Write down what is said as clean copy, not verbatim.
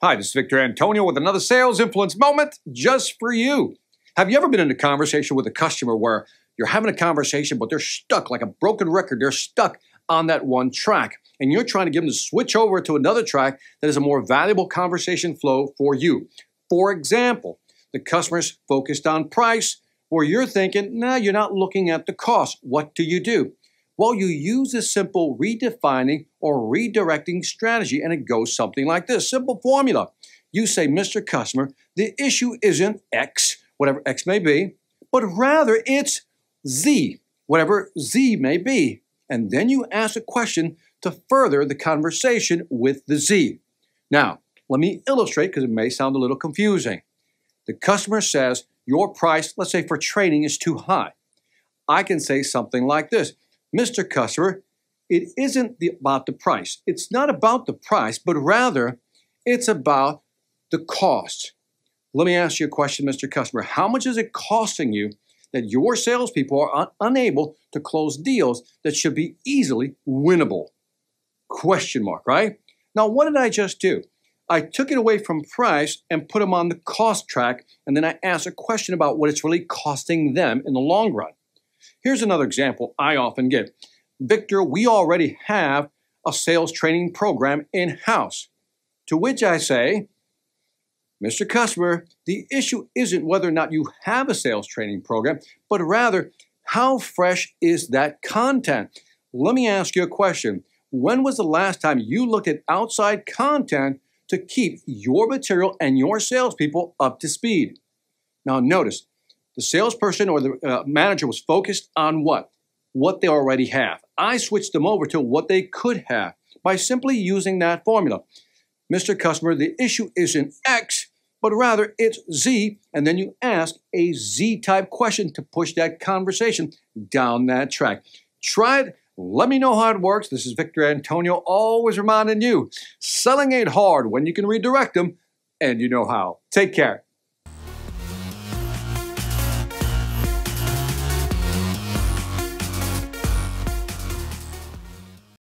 Hi, this is Victor Antonio with another sales influence moment just for you. Have you ever been in a conversation with a customer where you're having a conversation, but they're stuck like a broken record? They're stuck on that one track, and you're trying to get them to switch over to another track that is a more valuable conversation flow for you. For example, the customer's focused on price, where you're thinking, nah, you're not looking at the cost. What do? Well, you use a simple redefining or redirecting strategy, and it goes something like this. Simple formula. You say, Mr. Customer, the issue isn't X, whatever X may be, but rather it's Z, whatever Z may be. And then you ask a question to further the conversation with the Z. Now, let me illustrate because it may sound a little confusing. The customer says, your price, let's say for training, is too high. I can say something like this. Mr. Customer, it isn't about the price. It's not about the price, but rather it's about the cost. Let me ask you a question, Mr. Customer. How much is it costing you that your salespeople are unable to close deals that should be easily winnable? Question mark, right? Now, what did I just do? I took it away from price and put them on the cost track, and then I asked a question about what it's really costing them in the long run. Here's another example I often give. Victor, we already have a sales training program in-house. To which I say, Mr. Customer, the issue isn't whether or not you have a sales training program, but rather, how fresh is that content? Let me ask you a question. When was the last time you looked at outside content to keep your material and your salespeople up to speed? Now notice, the salesperson or the manager was focused on what? What they already have. I switched them over to what they could have by simply using that formula. Mr. Customer, the issue isn't X, but rather it's Z, and then you ask a Z-type question to push that conversation down that track. Try it. Let me know how it works. This is Victor Antonio, always reminding you, selling ain't hard when you can redirect them, and you know how. Take care.